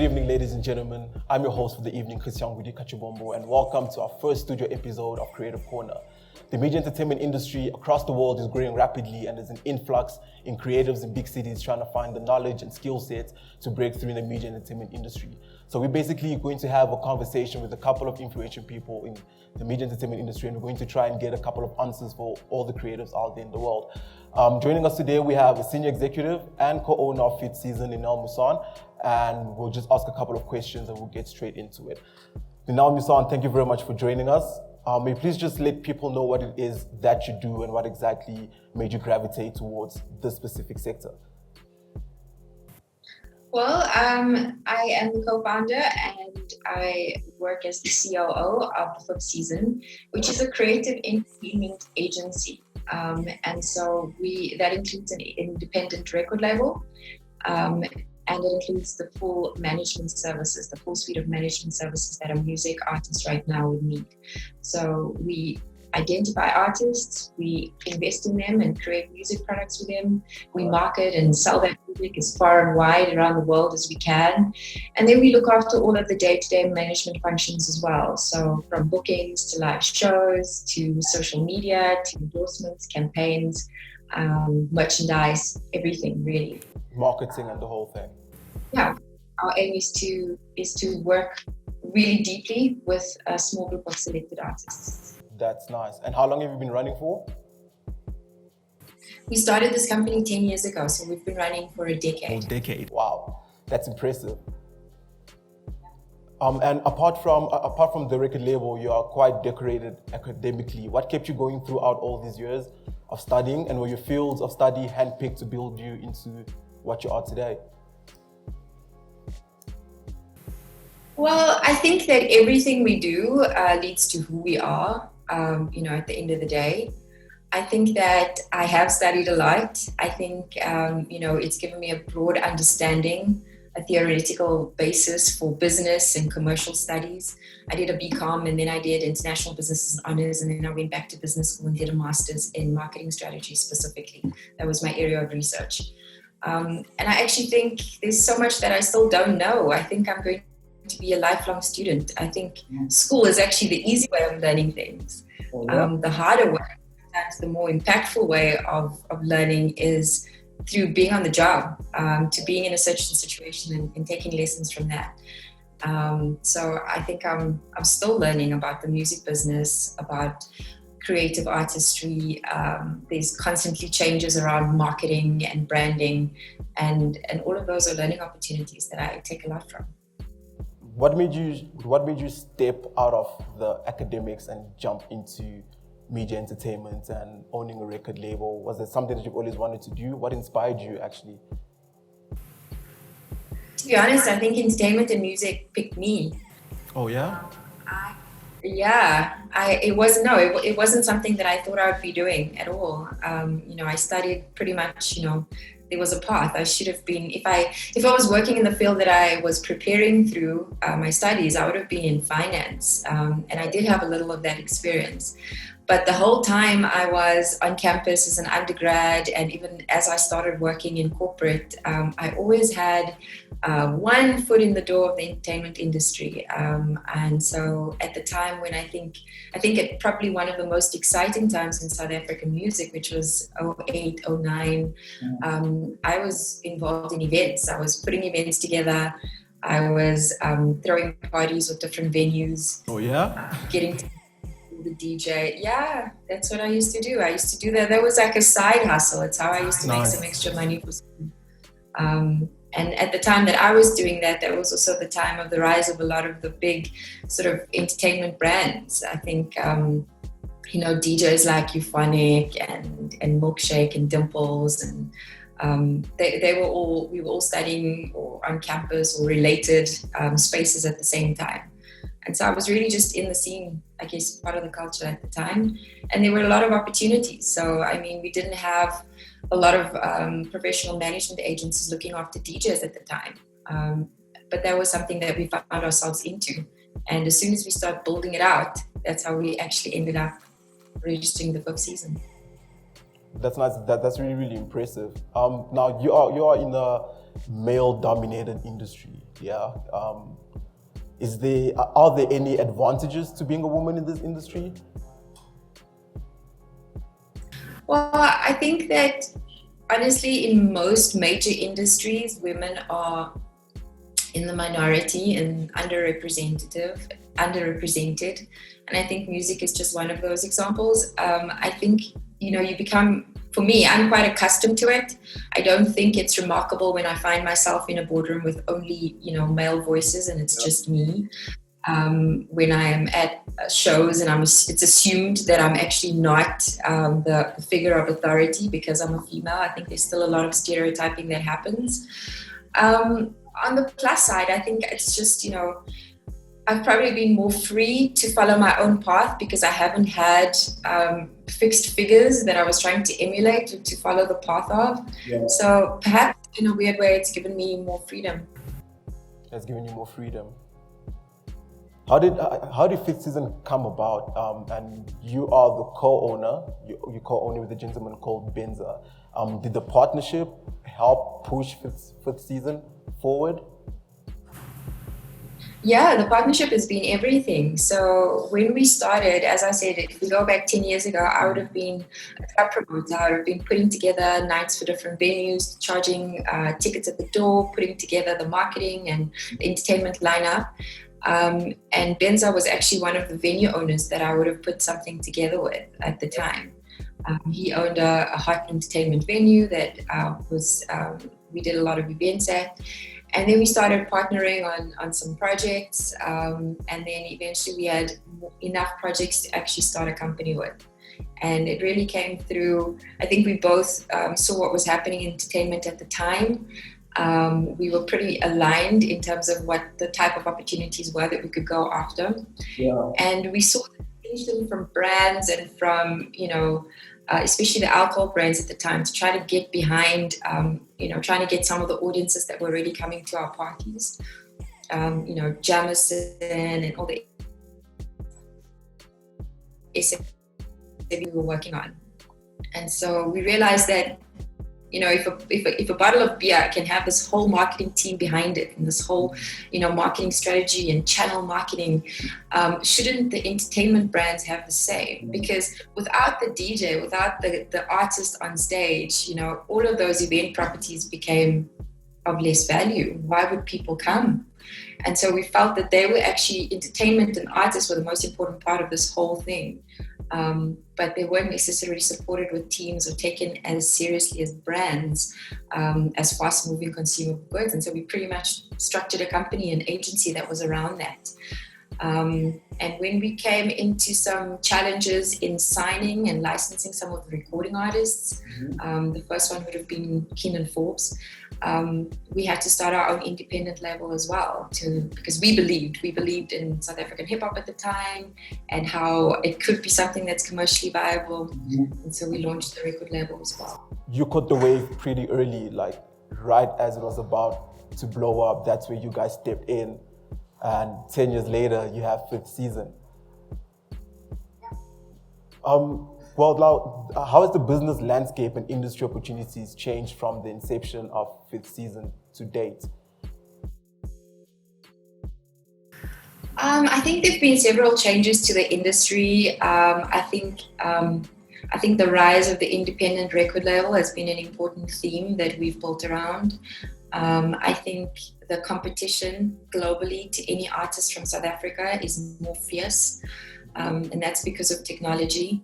Good evening, ladies and gentlemen. I'm your host for the evening, Christian Kachibombo, and welcome to our first studio episode of Creative Corner. The media entertainment industry across the world is growing rapidly, and there's an influx in creatives in big cities trying to find the knowledge and skill sets to break through in the media entertainment industry. So we're basically going to have a conversation with a couple of influential people in the media entertainment industry, and we're going to try and get a couple of answers for all the creatives out there in the world. Joining us today, we have a senior executive and co-owner of Fifth Season, Ninel Musson, and we'll just ask a couple of questions and we'll get straight into it. Ninel Musson, thank you very much for joining us. May you please just let people know what it is that you do and what exactly made you gravitate towards this specific sector? Well, I am the co-founder and I work as the COO of the Fifth Season, which is a creative entertainment agency. And so that includes an independent record label, and it includes the full management services, the full suite of management services that a music artist right now would need. So we identify artists, we invest in them and create music products for them. We market and sell that music as far and wide around the world as we can. And then we look after all of the day-to-day management functions as well. So from bookings to live shows, to social media, to endorsements, campaigns, merchandise, everything really. Marketing and the whole thing. Yeah, our aim is to work really deeply with a small group of selected artists. That's nice. And how long have you been running for? We started this company 10 years ago, so we've been running for a decade. Wow, that's impressive. And apart from the record label, you are quite decorated academically. What kept you going throughout all these years of studying, and were your fields of study handpicked to build you into what you are today? Well, I think that everything we do leads to who we are, at the end of the day. I think that I have studied a lot. I think, it's given me a broad understanding, a theoretical basis for business and commercial studies. I did a BCom and then I did international business and honors, and then I went back to business school and did a master's in marketing strategy specifically. That was my area of research. And I actually think there's so much that I still don't know. I think I'm going to be a lifelong student. I think school is actually the easy way of learning things. The harder way, sometimes the more impactful way of learning is through being on the job, to being in a certain situation and taking lessons from that. So I think I'm still learning about the music business, about creative artistry. There's constantly changes around marketing and branding, and all of those are learning opportunities that I take a lot from. What made you step out of the academics and jump into media entertainment and owning a record label? Was it something that you've always wanted to do? What inspired you actually? To be honest, I think entertainment and music picked me. Oh yeah? It wasn't something that I thought I would be doing at all. I studied pretty much, there was a path. I should have been, if I was working in the field that I was preparing through my studies, I would have been in finance. And I did have a little of that experience. But the whole time I was on campus as an undergrad, and even as I started working in corporate, I always had one foot in the door of the entertainment industry. And so at the time when I think it probably one of the most exciting times in South African music, which was 08, 09, I was involved in events. I was putting events together. I was throwing parties with different venues. Oh yeah? Getting to the DJ. Yeah, that's what I used to do. I used to do that. That was like a side hustle. It's how I used to make some extra money for school. And at the time that I was doing that, that was also the time of the rise of a lot of the big sort of entertainment brands. I think, DJs like Euphonic and Milkshake and Dimples, and we were all studying or on campus or related spaces at the same time. And so I was really just in the scene, I guess, part of the culture at the time. And there were a lot of opportunities. So, we didn't have a lot of professional management agencies looking after DJs at the time. But that was something that we found ourselves into. And as soon as we started building it out, that's how we actually ended up registering the Fifth Season. That's nice. That's really, really impressive. Now you are in a male-dominated industry. Yeah. Are there any advantages to being a woman in this industry? Well, I think that honestly, in most major industries, women are in the minority and underrepresented. And I think music is just one of those examples. I think, you become, for me, I'm quite accustomed to it. I don't think it's remarkable when I find myself in a boardroom with only, male voices and it's just me. When I am at shows and it's assumed that I'm actually not the figure of authority because I'm a female. I think there's still a lot of stereotyping that happens. On the plus side, I think it's just, I've probably been more free to follow my own path because I haven't had fixed figures that I was trying to emulate to follow the path of. Yeah. So perhaps in a weird way, it's given me more freedom. It's given you more freedom. How did Fifth Season come about? And you are the co-owner. You co-own with a gentleman called Benza. Did the partnership help push Fifth Season forward? Yeah, the partnership has been everything. So when we started, as I said, if we go back 10 years ago, I would have been a club promoter. I would have been putting together nights for different venues, charging tickets at the door, putting together the marketing and the entertainment lineup. And Benza was actually one of the venue owners that I would have put something together with at the time. He owned a hot entertainment venue that we did a lot of events at. And then we started partnering on some projects. And then eventually we had enough projects to actually start a company with. And it really came through, I think we both saw what was happening in entertainment at the time. We were pretty aligned in terms of what the type of opportunities were that we could go after. Yeah. And we saw the attention from brands and from, especially the alcohol brands at the time to try to get behind, trying to get some of the audiences that were really coming to our parties. Jamison and all the that we were working on. And so we realized that, if a bottle of beer can have this whole marketing team behind it and this whole, marketing strategy and channel marketing, shouldn't the entertainment brands have the same? Because without the DJ, without the artist on stage, all of those event properties became of less value. Why would people come? And so we felt that they were actually, entertainment and artists were the most important part of this whole thing. But they weren't necessarily supported with teams or taken as seriously as brands, as fast-moving consumer goods. And so we pretty much structured a company, an agency that was around that. And when we came into some challenges in signing and licensing some of the recording artists, the first one would have been Keenan Forbes. We had to start our own independent label as well, because we believed in South African hip hop at the time and how it could be something that's commercially viable. And so we launched the record label as well. You caught the wave pretty early, like right as it was about to blow up. That's where you guys stepped in, and 10 years later, you have Fifth Season. Well, now, how has the business landscape and industry opportunities changed from the inception of Fifth Season to date? I think there've been several changes to the industry. I think the rise of the independent record label has been an important theme that we've built around. I think the competition globally to any artist from South Africa is more fierce, and that's because of technology.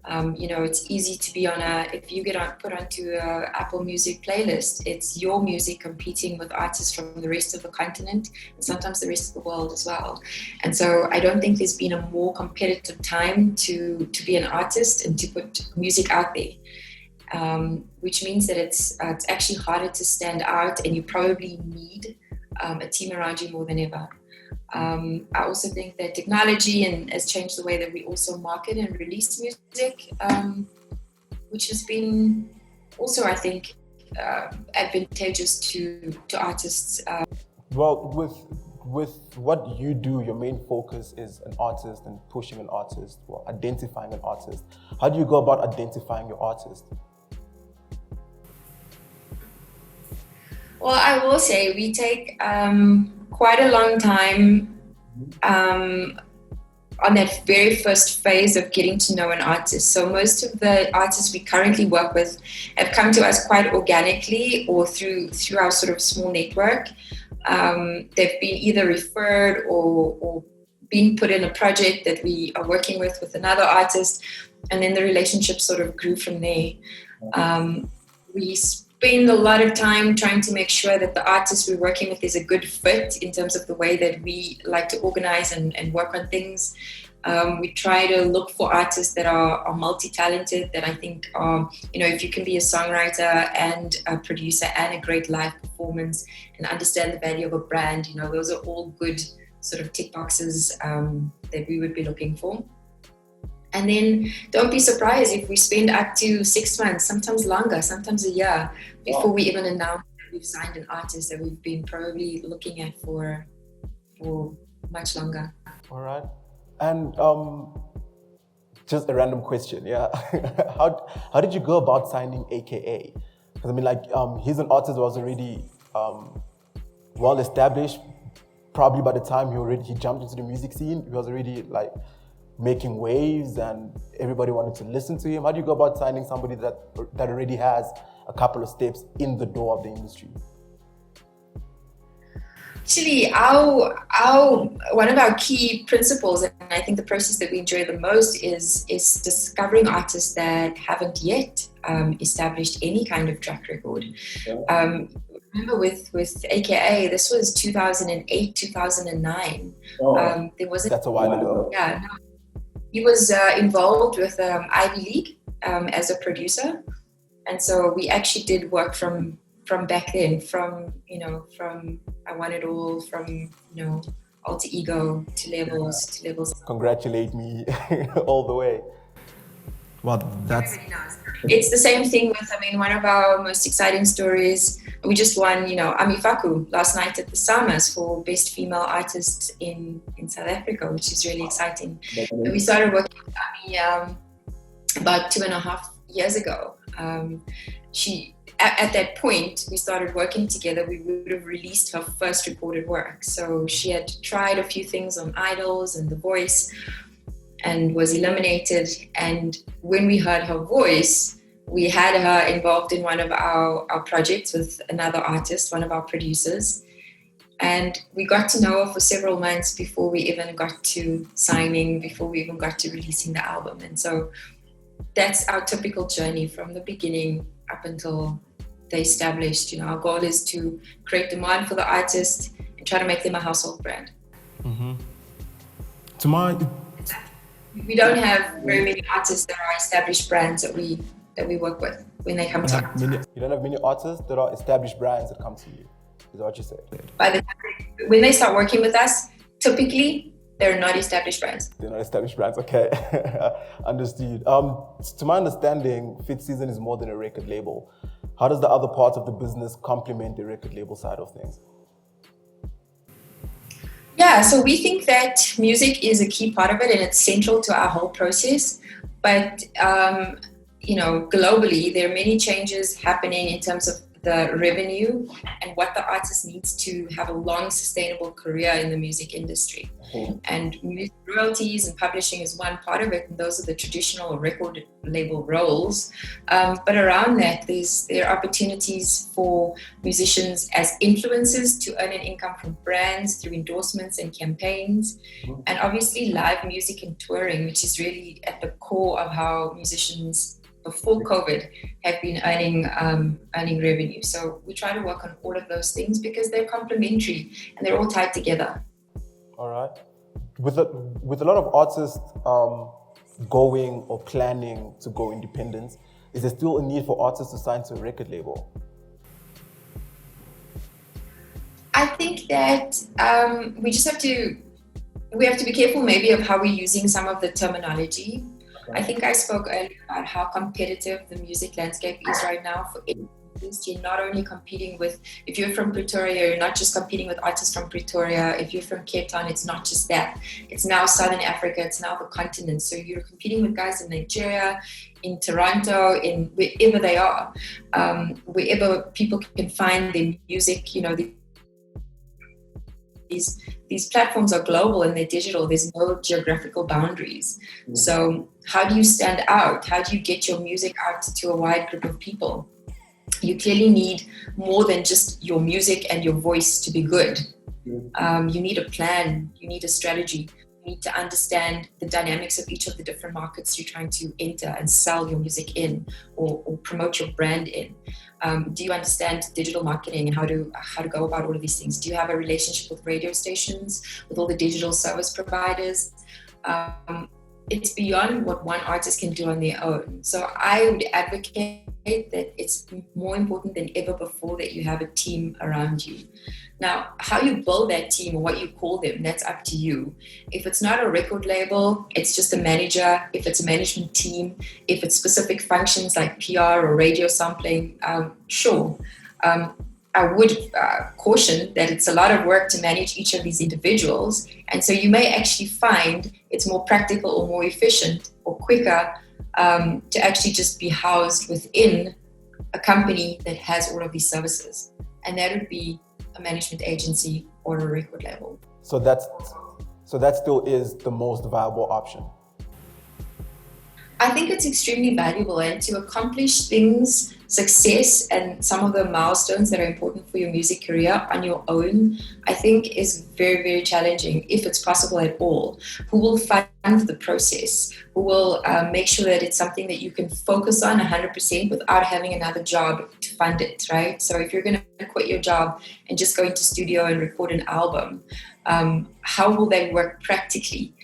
It's easy to be if you get put onto a Apple Music playlist, it's your music competing with artists from the rest of the continent and sometimes the rest of the world as well. And so I don't think there's been a more competitive time to be an artist and to put music out there, which means that it's actually harder to stand out, and you probably need a team around you more than ever. I also think that technology has changed the way that we also market and release music, which has been also, I think, advantageous to artists. Well, with what you do, your main focus is an artist and pushing an artist, or identifying an artist. How do you go about identifying your artist? Well, I will say we take quite a long time on that very first phase of getting to know an artist. So most of the artists we currently work with have come to us quite organically or through our sort of small network. They've been either referred or been put in a project that we are working with another artist, and then the relationship sort of grew from there. We spend a lot of time trying to make sure that the artist we're working with is a good fit in terms of the way that we like to organize and work on things. We try to look for artists that are multi-talented, that I think are, if you can be a songwriter and a producer and a great live performance and understand the value of a brand, those are all good sort of tick boxes that we would be looking for. And then don't be surprised if we spend up to 6 months, sometimes longer, sometimes a year, before we even announce that we've signed an artist that we've been probably looking at for much longer. All right. And just a random question, yeah. How did you go about signing AKA? Because I mean, he's an artist who was already well established. Probably by the time he jumped into the music scene, he was already making waves and everybody wanted to listen to him. How do you go about signing somebody that already has a couple of steps in the door of the industry? Actually, one of our key principles, and I think the process that we enjoy the most, is discovering artists that haven't yet established any kind of track record. Remember with AKA, this was 2008, 2009. That's a while ago. Yeah, no, he was involved with Ivy League as a producer, and so we actually did work from back then, from I Want It All, from Alter Ego to Levels. Congratulate me all the way. Well, that's... It's the same thing with, one of our most exciting stories, we just won, Amifaku last night at the Summers for Best Female Artist in South Africa, which is really exciting. And we started working with Ami about 2.5 years ago. At that point, we started working together, we would have released her first recorded work. So she had tried a few things on Idols and The Voice and was eliminated. And when we heard her voice, we had her involved in one of our projects with another artist, one of our producers. And we got to know her for several months before we even got to signing, before we even got to releasing the album. And so that's our typical journey from the beginning up until they established. Our goal is to create demand for the artist and try to make them a household brand. Mm-hmm. We don't have very many artists that are established brands that we work with when they come to us. You don't have many artists that are established brands that come to you, is what you said? When they start working with us, typically they're not established brands. They're not established brands, okay. Understood. To my understanding, Fit Season is more than a record label. How does the other parts of the business complement the record label side of things? Yeah, so we think that music is a key part of it and it's central to our whole process. But, globally, there are many changes happening in terms of the revenue and what the artist needs to have a long, sustainable career in the music industry. Mm-hmm. And music royalties and publishing is one part of it, and those are the traditional record label roles. But around that, there are opportunities for musicians as influencers to earn an income from brands through endorsements and campaigns. Mm-hmm. And obviously live music and touring, which is really at the core of how musicians before COVID have been earning revenue. So we try to work on all of those things because they're complementary and they're all tied together. All right. With a lot of artists going or planning to go independent, is there still a need for artists to sign to a record label? I think that we have to be careful maybe of how we're using some of the terminology. I think I spoke earlier about how competitive the music landscape is right now for artist, you're not only competing with, if you're from Pretoria, you're not just competing with artists from Pretoria. If you're from Cape Town, it's not just that. It's now Southern Africa, it's now the continent. So you're competing with guys in Nigeria, in Toronto, in wherever they are, wherever people can find their music. You know, these platforms are global and they're digital. There's no geographical boundaries. Mm. So how do you stand out? How do you get your music out to a wide group of people? You clearly need more than just your music and your voice to be good. You need a plan. You need a strategy. You need to understand the dynamics of each of the different markets you're trying to enter and sell your music in, or promote your brand in. Do you understand digital marketing and how to go about all of these things? Do you have a relationship with radio stations, with all the digital service providers? It's beyond what one artist can do on their own. So I would advocate that it's more important than ever before that you have a team around you. Now, how you build that team or what you call them, that's up to you. If it's not a record label, it's just a manager. If it's a management team, if it's specific functions like PR or radio sampling, sure. I would caution that it's a lot of work to manage each of these individuals. And so you may actually find it's more practical or more efficient or quicker to actually just be housed within a company that has all of these services. And that would be a management agency or a record label. So that still is the most viable option. I think it's extremely valuable, and to accomplish things, success, and some of the milestones that are important for your music career on your own, I think is very, very challenging, if it's possible at all. Who will fund the process? Who will make sure that it's something that you can focus on 100% without having another job to fund it, right? So if you're going to quit your job and just go into studio and record an album, how will that work practically?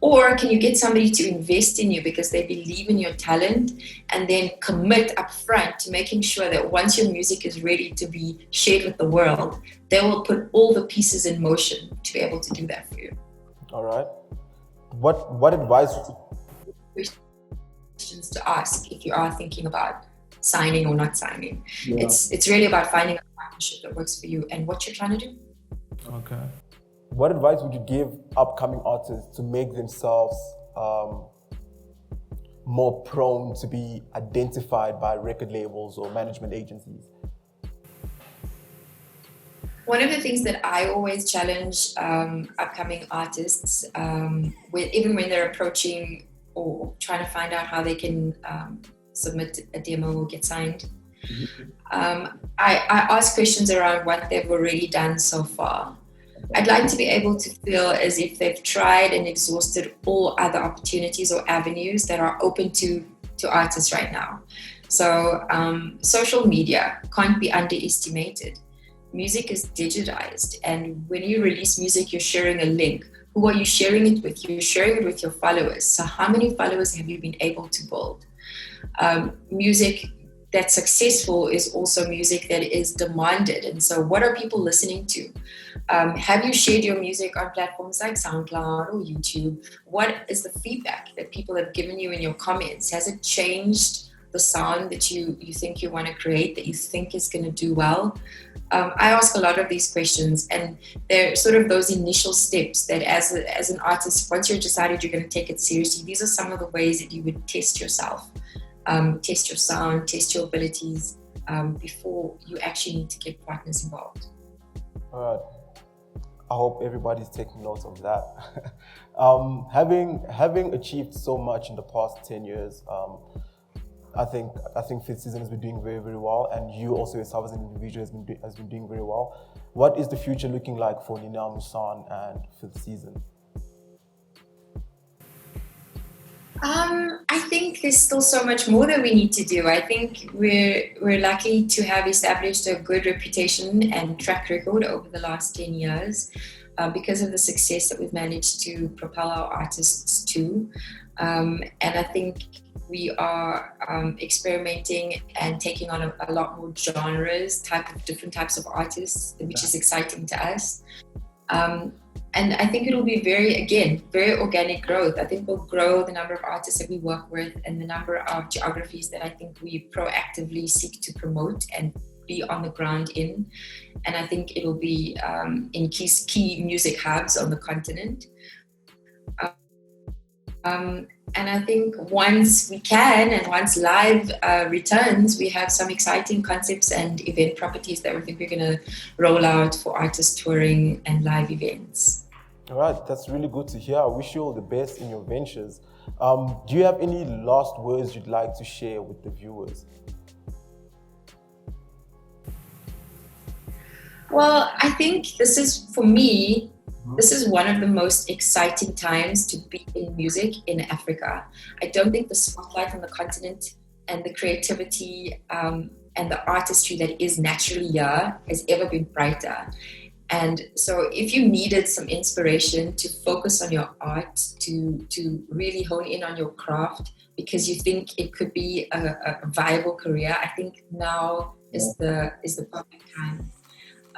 Or can you get somebody to invest in you because they believe in your talent, and then commit up front to making sure that once your music is ready to be shared with the world, they will put all the pieces in motion to be able to do that for you. All right. What advice? Questions to ask if you are thinking about signing or not signing. Yeah. It's really about finding a partnership that works for you and what you're trying to do. Okay. What advice would you give upcoming artists to make themselves more prone to be identified by record labels or management agencies? One of the things that I always challenge upcoming artists, even when they're approaching or trying to find out how they can submit a demo or get signed, I ask questions around what they've already done so far. I'd like to be able to feel as if they've tried and exhausted all other opportunities or avenues that are open to artists right now. So social media can't be underestimated. Music is digitized, and when you release music, you're sharing a link. Who are you sharing it with? You're sharing it with your followers. So how many followers have you been able to build? Music that's successful is also music that is demanded. And so what are people listening to? Have you shared your music on platforms like SoundCloud or YouTube? What is the feedback that people have given you in your comments? Has it changed the sound that you think you want to create, that you think is going to do well? I ask a lot of these questions, and they're sort of those initial steps that as an artist, once you're decided you're going to take it seriously, these are some of the ways that you would test yourself. Test your sound, test your abilities before you actually need to get partners involved. All right. I hope everybody's taking notes of that. Having achieved so much in the past 10 years, I think Fifth Season has been doing very, very well, and you also yourself as an individual has been doing very well. What is the future looking like for Ninel Musson and Fifth Season? I think there's still so much more that we need to do. I think we're lucky to have established a good reputation and track record over the last 10 years because of the success that we've managed to propel our artists to. And I think we are experimenting and taking on a lot more genres, different types of artists, which is exciting to us. And I think it'll be very organic growth. I think we'll grow the number of artists that we work with and the number of geographies that I think we proactively seek to promote and be on the ground in. And I think it'll be in key music hubs on the continent. And I think once we can, and once live returns, we have some exciting concepts and event properties that we think we're going to roll out for artist touring and live events. All right, that's really good to hear. I wish you all the best in your ventures. Do you have any last words you'd like to share with the viewers? Well, I think this is, for me, this is one of the most exciting times to be in music in Africa. I don't think the spotlight on the continent and the creativity and the artistry that is naturally here has ever been brighter. And so if you needed some inspiration to focus on your art, to really hone in on your craft, because you think it could be a viable career, I think now is the perfect time.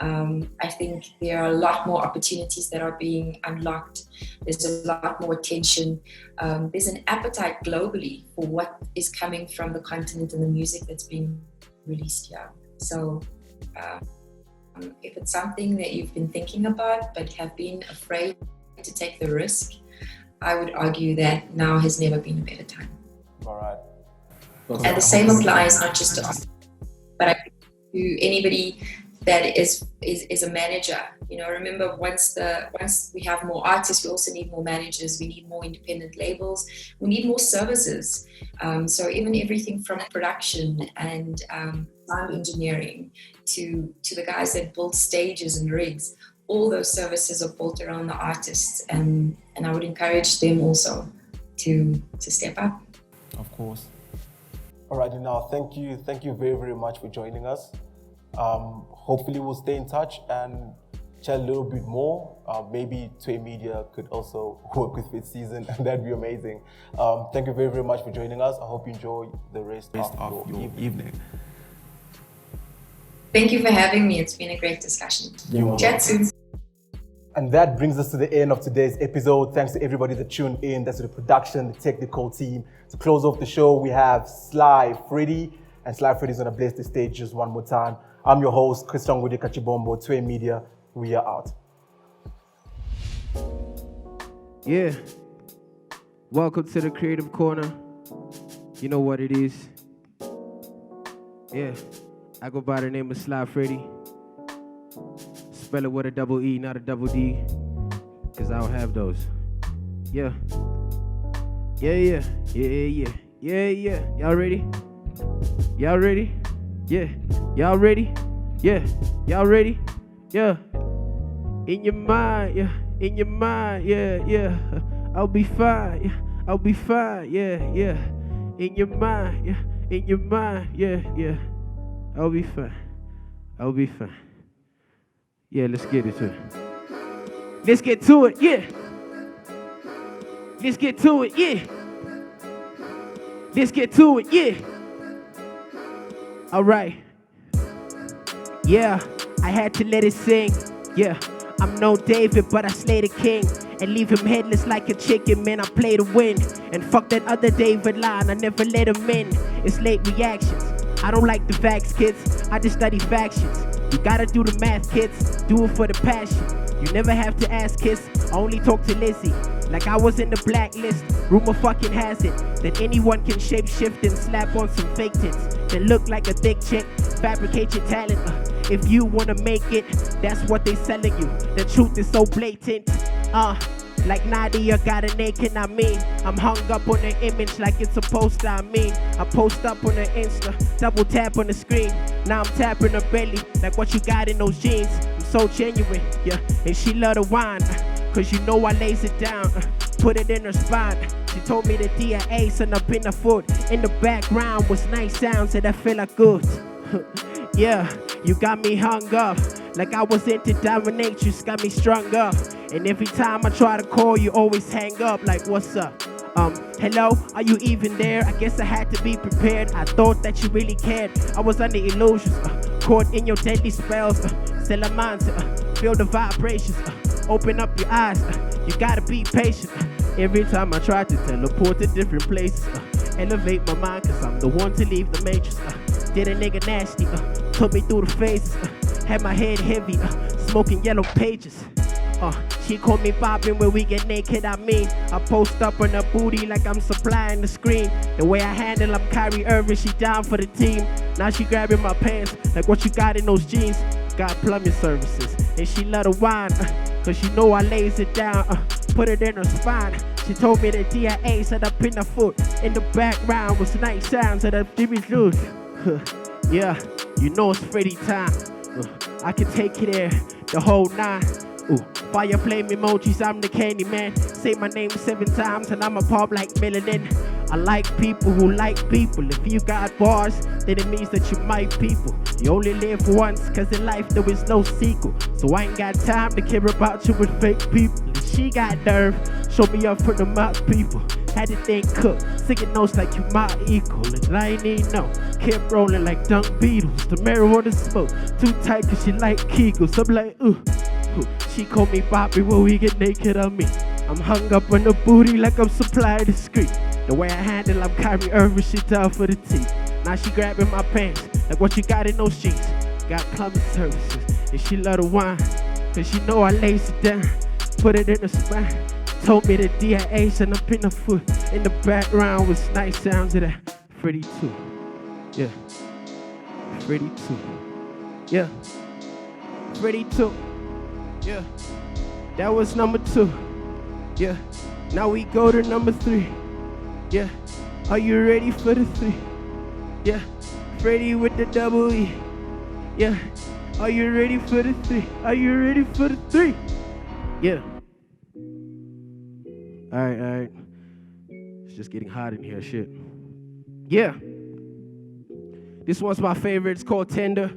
I think there are a lot more opportunities that are being unlocked. There's a lot more attention. There's an appetite globally for what is coming from the continent and the music that's being released here. So if it's something that you've been thinking about but have been afraid to take the risk, I would argue that now has never been a better time. All right. And the same applies not just to us, but to anybody that is a manager. You know, remember, once we have more artists, we also need more managers. We need more independent labels. We need more services. So even everything from production and sound engineering to the guys that build stages and rigs, all those services are built around the artists, and I would encourage them also to step up. Of course. All right, now thank you very, very much for joining us. Hopefully we'll stay in touch and chat a little bit more. Maybe Tswe Media could also work with Fit Season, and that'd be amazing. Thank you very, very much for joining us. I hope you enjoy the rest of your evening. Thank you for having me. It's been a great discussion. Chat soon. And that brings us to the end of today's episode. Thanks to everybody that tuned in. That's to the production, the technical team. To close off the show, we have Sly Freedy, and Sly Freedy is going to bless the stage just one more time. I'm your host, Tswe Tswe Media. We are out. Yeah. Welcome to the Creative Corner. You know what it is. Yeah. I go by the name of Sly Freedy. Spell it with a double E, not a double D, because I don't have those. Yeah. Yeah. Y'all ready? Y'all ready? Yeah. Y'all ready? Yeah. Y'all ready? Yeah. In your mind, yeah. In your mind, yeah. I'll be fine, yeah. I'll be fine, yeah. In your mind, yeah. In your mind, yeah. I'll be fine. I'll be fine. Yeah, let's get it to it. Let's get to it, yeah. Let's get to it, yeah. Let's get to it, yeah. All right. Yeah, I had to let it sing. Yeah, I'm no David, but I slay the king and leave him headless like a chicken. Man, I play to win. And fuck that other David line, I never let him in. It's late reactions. I don't like the facts, kids. I just study factions. You gotta do the math, kids. Do it for the passion. You never have to ask, kids. I only talk to Lizzie. Like I was in the blacklist. Rumor fucking has it that anyone can shape shift and slap on some fake tits that look like a thick chick. Fabricate your talent. If you wanna make it, that's what they selling you. The truth is so blatant. Like Nadia got a naked, I mean. I'm hung up on the image like it's a poster, I mean. I post up on the Insta, double tap on the screen. Now I'm tapping her belly like what you got in those jeans. I'm so genuine, yeah. And she love the wine, cause you know I lays it down. Put it in her spine. She told me the DIA son up in the foot. In the background was nice sounds that I feel like good. Yeah, you got me hung up. Like I was into dominatrix, got me strung up. And every time I try to call, you always hang up like, what's up? Hello, are you even there? I guess I had to be prepared. I thought that you really cared. I was under illusions, caught in your deadly spells. Still a mindset, feel the vibrations. open up your eyes. You gotta be patient. Every time I try to teleport to different places, elevate my mind, cause I'm the one to leave the matrix. Did a nigga nasty, took me through the phases. Had my head heavy, smoking yellow pages. She called me poppin' when we get naked, I post up on her booty like I'm supplying the screen. The way I handle, I'm Kyrie Irving, she down for the team. Now she grabbing my pants, like what you got in those jeans. Got plumbing services, and she love the wine, cause she know I lays it down, put it in her spine. She told me that DIA set up in her foot. In the background was nice sounds that I didn't lose. Yeah, you know it's Freddie time. I can take it there, the whole 9. Fire flame emojis, I'm the candy man. Say my name 7 times and I'm a pop like melanin. I like people who like people. If you got bars, then it means that you my people. You only live once, cause in life there is no sequel. So I ain't got time to care about you with fake people. If she got nerve, show me up for the mock people. Had the thing cooked, singing notes like you my equal. And I ain't even know, kept rolling like Dunk Beatles. The marijuana smoke, too tight cause she like Kegels. I'm like, ooh. She called me Bobby when we get naked on me. I'm hung up on the booty like I'm supplying the street. The way I handle, I'm Kyrie Irving, she down for the tea. Now she grabbing my pants, like what you got in those jeans. Got plumbing services, and she love the wine, cause she know I lays it down, put it in her spine. Told me the DIA sent up in the foot. In the background was nice sounds of that. Freddie 2, yeah. Freddie 2, yeah. Freddie 2. Yeah, that was number 2. Yeah, now we go to number 3. Yeah, are you ready for the 3? Yeah, Freddie with the double E. Yeah, are you ready for the 3? Are you ready for the 3? Yeah. All right. It's just getting hot in here, shit. Yeah. This one's my favorite. It's called Tender.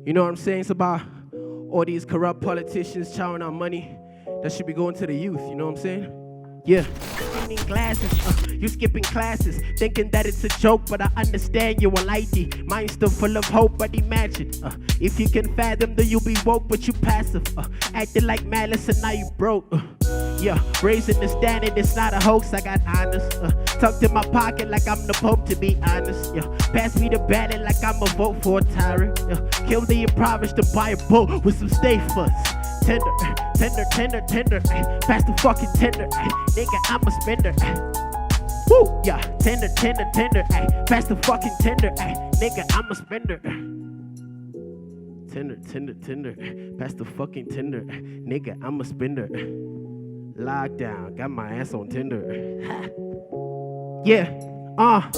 You know what I'm saying? It's about all these corrupt politicians chowing on money that should be going to the youth, you know what I'm saying? Yeah. In glasses, you skipping classes, thinking that it's a joke, but I understand you a lady. Mine's still full of hope, but imagine if you can fathom that you'll be woke, but you passive, acting like malice and now you broke. Yeah, raising the standard, it's not a hoax, I got honest. Tucked in my pocket like I'm the Pope, to be honest. Yeah, pass me the ballot like I'm a vote for a tyrant. Yeah, kill the impoverished and buy a boat with some stay funds. Tender, pass the fucking tender, nigga, I'm a spender. Woo, yeah, tender, pass the fucking tender, nigga, I'm a spender. Tender, pass the fucking tender, nigga, I'm a spender. Lockdown, got my ass on Tinder. Yeah, I'm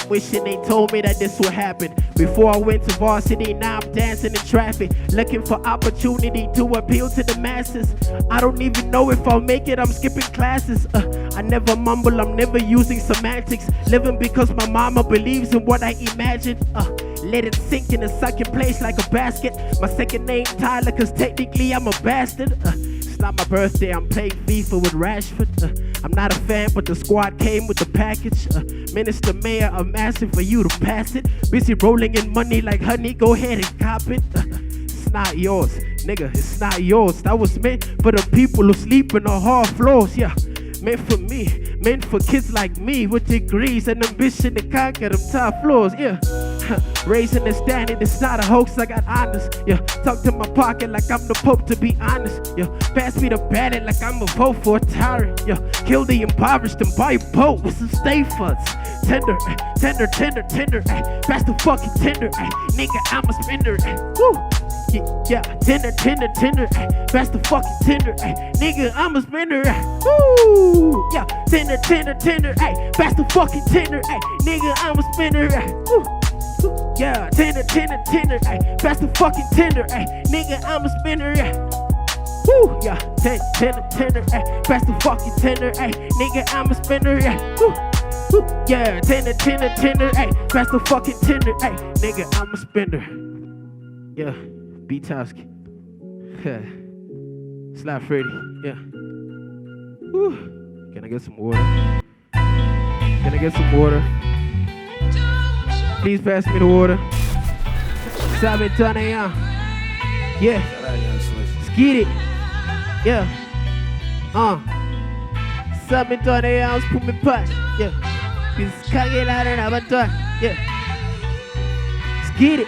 wishing they told me that this would happen. Before I went to varsity, now I'm dancing in traffic, looking for opportunity to appeal to the masses. I don't even know if I'll make it, I'm skipping classes. I never mumble, I'm never using semantics. Living because my mama believes in what I imagine. Let it sink in a second place like a basket. My second name Tyler, cause technically I'm a bastard. It's not my birthday, I'm playing FIFA with Rashford. I'm not a fan, but the squad came with the package. Minister Mayor, I'm asking for you to pass it. Busy rolling in money like honey, go ahead and cop it. It's not yours, nigga, it's not yours. That was meant for the people who sleep on the hard floors, yeah. Meant for me, meant for kids like me with degrees and ambition to conquer them top floors, yeah. Raising the standard, it's not a hoax, I got honest, yeah. Tucked in my pocket like I'm the Pope, to be honest, yeah. Pass me the ballot like I'm a vote for a tyrant, yeah. Kill the impoverished and buy a boat with some stay funds. Tender, pass the fucking tender, nigga, I'm a spender, woo. Yeah, tender, pass the fucking tender, nigga, I'm a spender, woo. Yeah, tender, pass the fucking tender, nigga, I'm a spender, woo. Yeah, tender, pass the fucking tender, nigga, I'm a spender, woo. Yeah, tender, pass the fucking tender, nigga, I'm a spender, woo. Yeah, tender, pass the fucking tender, nigga, I'm a spender. Yeah, B-Task. Sly Freedy, yeah. Woo. Can I get some water? Please pass me the water. Sabe Tana, yeah. Let's get it. yeah. Something 20 ounce, put me punch, yeah. This kage ladder, I'm done, yeah. Let's get it,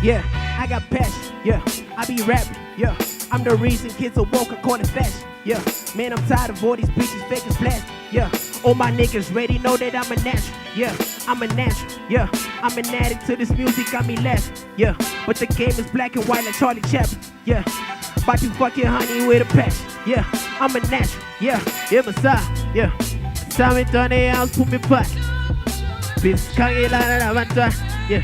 yeah. I got passion, yeah. I be rapping, yeah. I'm the reason kids are woke, I call it fashion, yeah. Man, I'm tired of all these bitches fake as plastic, yeah. All my niggas ready know that I'm a natural, yeah. I'm a natural, yeah. I'm an addict to this music, got me laughing, yeah. But the game is black and white like Charlie Chaplin, yeah. About to fuck your honey with a passion, yeah. I'm a natural, yeah. Yeah, Messiah, yeah. Sammy 20 ounce, put me back. Bis kage la vanta, yeah.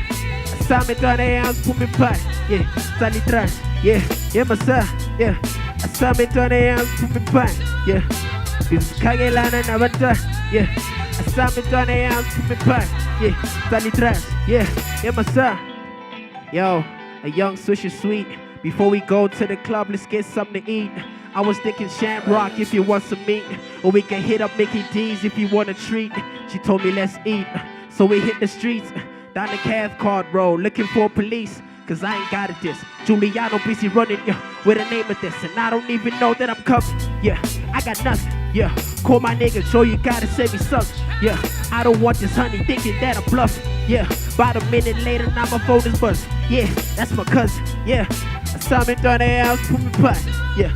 Sammy 20 ounce, put me back, yeah. Sally trash, yeah. Yeah, Messiah, yeah. Sammy 20 ounce, put me back, yeah. Bis kage la vanta, yeah. Sammy 20 ounce, put me back, yeah. Sally trash, yeah. Yeah, Messiah. Yo, a young swisher sweet. Before we go to the club, let's get something to eat. I was thinking Shamrock if you want some meat, or we can hit up Mickey D's if you want a treat. She told me let's eat, so we hit the streets. Down the Cathcart Road, looking for police, cause I ain't got it this. Giuliano busy running, yeah, with the name of this, and I don't even know that I'm covered, yeah. I got nothing, yeah. Call my nigga, Joe, you gotta send me something, yeah. I don't want this honey thinking that I'm bluffing, yeah. About a minute later, now my phone is buzzing, yeah. That's my cousin, yeah. I saw me 20 ounce, put me back, yeah.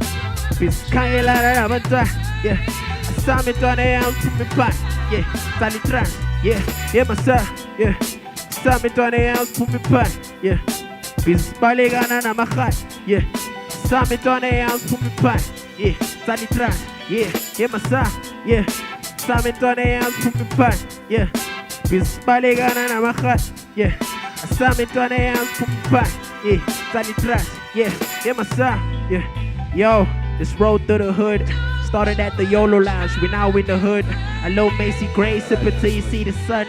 Bis kage la vanta, yeah. I saw me 20 ounce, put me back, yeah. Sally trash, yeah. Yeah, Messiah, yeah. Saw me 20 ounce, put me back, yeah. Bis baligana na makat, yeah. Saw me 20 ounce, put me back, yeah. Sally trash, yeah. Yeah, Messiah, yeah. Saw me 20 ounce, put me back, yeah. Bis baligana na makat, yeah. Saw me 20 ounce, put me back, yeah. Sally trash, yeah. Yeah, Messiah, yeah. Yo, this road through the hood started at the YOLO Lounge. We now in the hood. A low Macy Gray sipping till you see the sun.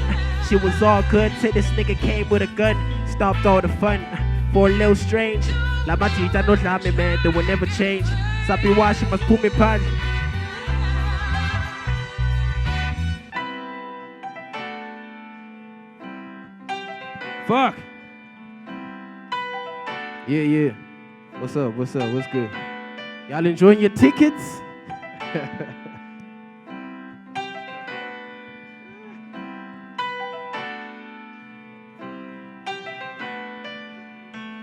She was all good till this nigga came with a gun. Stopped all the fun for a little strange. La matita no lame, man, they will never change. Sapi washi must put me pad. Fuck. Yeah. What's up? What's good? Y'all enjoying your tickets?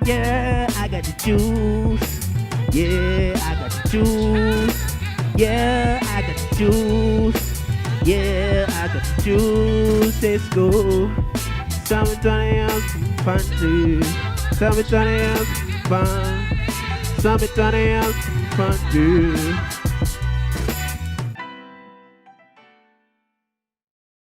Yeah, I got the juice. Yeah, I got the juice. Yeah, I got the juice. Yeah, I got the juice. Let's go. Summer 20 ounce fun too. Summer 20 ounce fun. Summer 20 ounce fun too.